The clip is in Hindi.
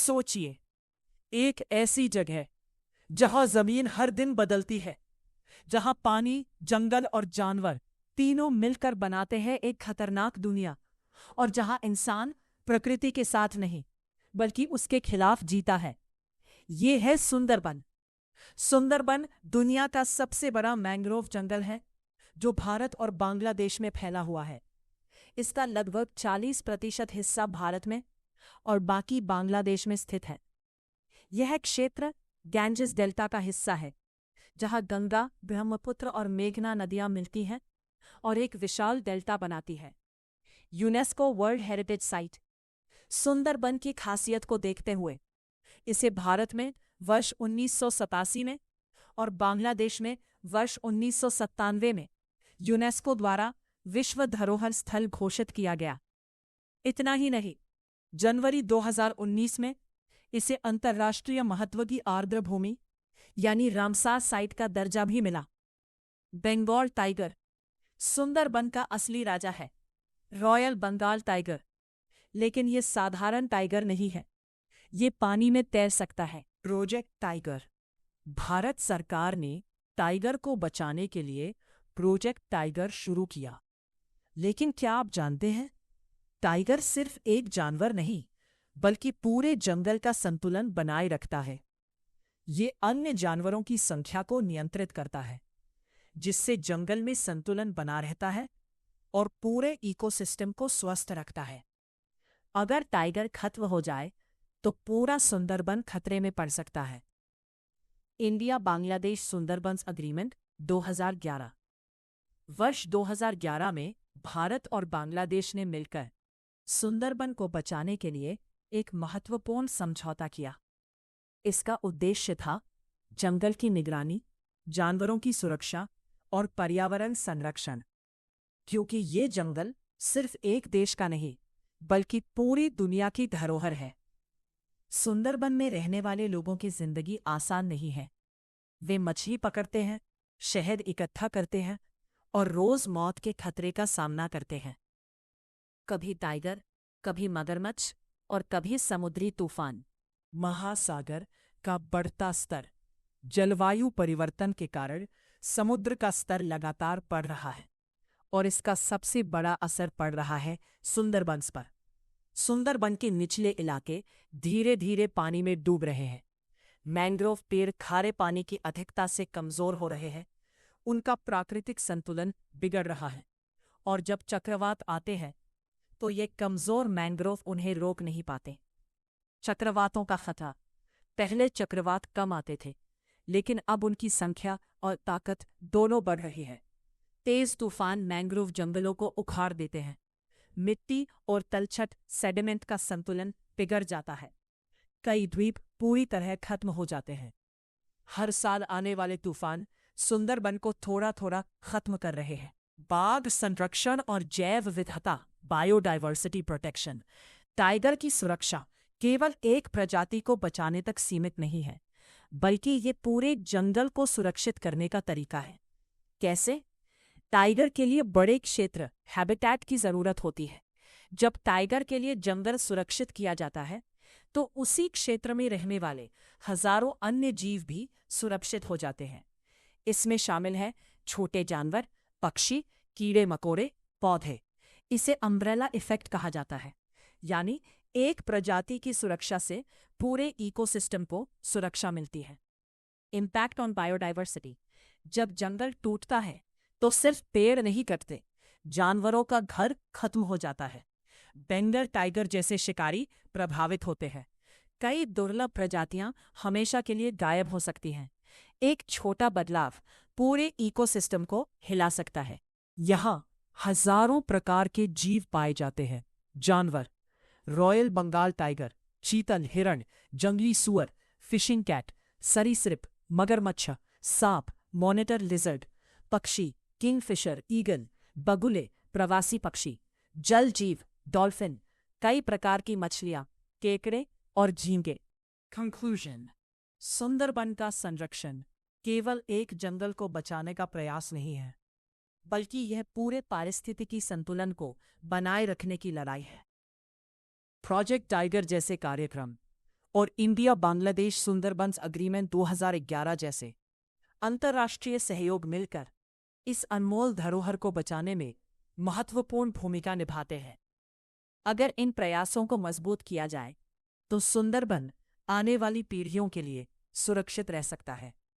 सोचिए, एक ऐसी जगह जहां जमीन हर दिन बदलती है, जहां पानी, जंगल और जानवर तीनों मिलकर बनाते हैं एक खतरनाक दुनिया, और जहां इंसान प्रकृति के साथ नहीं बल्कि उसके खिलाफ जीता है। ये है सुंदरबन। सुंदरबन दुनिया का सबसे बड़ा मैंग्रोव जंगल है जो भारत और बांग्लादेश में फैला हुआ है। इसका लगभग 40% हिस्सा भारत में और बाकी बांग्लादेश में स्थित है। यह क्षेत्र गैंजेस डेल्टा का हिस्सा है, जहां गंगा, ब्रह्मपुत्र और मेघना नदियां मिलती हैं और एक विशाल डेल्टा बनाती है। UNESCO world heritage site. Sundarban की खासियत को देखते हुए इसे भारत में वर्ष 1987 में और बांग्लादेश में वर्ष 1997 में यूनेस्को द्वारा विश्व धरोहर स्थल घोषित किया गया। इतना ही नहीं, जनवरी 2019 में इसे अंतर्राष्ट्रीय महत्व की आर्द्र भूमि यानी रामसार साइट का दर्जा भी मिला। बंगाल टाइगर। सुंदरबन का असली राजा है रॉयल बंगाल टाइगर, लेकिन ये साधारण टाइगर नहीं है, ये पानी में तैर सकता है। Project tiger. भारत सरकार ने टाइगर को बचाने के लिए प्रोजेक्ट टाइगर शुरू किया। लेकिन क्या आप जानते हैं, टाइगर सिर्फ एक जानवर नहीं बल्कि पूरे जंगल का संतुलन बनाए रखता है। ये अन्य जानवरों की संख्या को नियंत्रित करता है, जिससे जंगल में संतुलन बना रहता है और पूरे इकोसिस्टम को स्वस्थ रखता है। अगर टाइगर खत्म हो जाए तो पूरा सुंदरबन खतरे में पड़ सकता है। India Bangladesh Sundarbans agreement 2011। वर्ष 2011 में भारत और बांग्लादेश ने मिलकर सुंदरबन को बचाने के लिए एक महत्वपूर्ण समझौता किया। इसका उद्देश्य था जंगल की निगरानी, जानवरों की सुरक्षा और पर्यावरण संरक्षण, क्योंकि ये जंगल सिर्फ एक देश का नहीं बल्कि पूरी दुनिया की धरोहर है। सुंदरबन में रहने वाले लोगों की जिंदगी आसान नहीं है। वे मछली पकड़ते हैं, शहद इकट्ठा करते हैं और रोज मौत के खतरे का सामना करते हैं। कभी टाइगर, कभी मगरमच्छ और कभी समुद्री तूफान। महासागर का बढ़ता स्तर। जलवायु परिवर्तन के कारण समुद्र का स्तर लगातार बढ़ रहा है और इसका सबसे बड़ा असर पड़ रहा है सुंदरबन पर। सुंदरबन के निचले इलाके धीरे धीरे पानी में डूब रहे हैं। मैंग्रोव पेड़ खारे पानी की अधिकता से कमजोर हो रहे हैं, उनका प्राकृतिक संतुलन बिगड़ रहा है और जब चक्रवात आते हैं तो ये कमजोर मैंग्रोव उन्हें रोक नहीं पाते। चक्रवातों का खतरा। पहले चक्रवात कम आते थे, लेकिन अब उनकी संख्या और ताकत दोनों बढ़ रही है। तेज तूफान मैंग्रोव जंगलों को उखाड़ देते हैं। मिट्टी और तलछट सेडिमेंट का संतुलन बिगड़ जाता है। कई द्वीप पूरी तरह खत्म हो जाते हैं। हर साल आने वाले तूफान सुंदरबन को थोड़ा थोड़ा खत्म कर रहे हैं। बाघ संरक्षण और जैव विविधता बायोडाइवर्सिटी प्रोटेक्शन। टाइगर की सुरक्षा केवल एक प्रजाति को बचाने तक सीमित नहीं है, बल्कि ये पूरे जंगल को सुरक्षित करने का तरीका है। कैसे? टाइगर के लिए बड़े क्षेत्र हैबिटेट की जरूरत होती है। जब टाइगर के लिए जंगल सुरक्षित किया जाता है तो उसी क्षेत्र में रहने वाले हजारों अन्य जीव भी सुरक्षित हो जाते हैं। इसमें शामिल है छोटे जानवर, पक्षी, कीड़े मकोड़े, पौधे। इसे अम्ब्रेला इफेक्ट कहा जाता है, यानी एक प्रजाति की सुरक्षा से पूरे इकोसिस्टम को सुरक्षा मिलती है। Impact on biodiversity. जब जंगल टूटता है तो सिर्फ पेड़ नहीं कटते, जानवरों का घर खत्म हो जाता है। बंगाल टाइगर जैसे शिकारी प्रभावित होते हैं। कई दुर्लभ प्रजातियां हमेशा के लिए गायब हो सकती हैं। एक छोटा बदलाव पूरे इकोसिस्टम को हिला सकता है। यहाँ हजारों प्रकार के जीव पाए जाते हैं। जानवर, रॉयल बंगाल टाइगर, चीतल, हिरण, जंगली सुअर, फिशिंग कैट, सरीसृप, मगरमच्छ, सांप, मॉनिटर लिजर्ड। पक्षी, किंगफिशर, ईगल, बगुले, प्रवासी पक्षी। जल जीव, डॉल्फिन, कई प्रकार की मछलियां, केकड़े और झींगे। कंक्लूजन। सुंदरबन का संरक्षण केवल एक जंगल को बचाने का प्रयास नहीं है, बल्कि यह पूरे पारिस्थितिकी संतुलन को बनाए रखने की लड़ाई है। प्रोजेक्ट टाइगर जैसे कार्यक्रम और इंडिया बांग्लादेश सुंदरबंस एग्रीमेंट 2011 जैसे अंतर्राष्ट्रीय सहयोग मिलकर इस अनमोल धरोहर को बचाने में महत्वपूर्ण भूमिका निभाते हैं। अगर इन प्रयासों को मजबूत किया जाए तो सुंदरबन आने वाली पीढ़ियों के लिए सुरक्षित रह सकता है।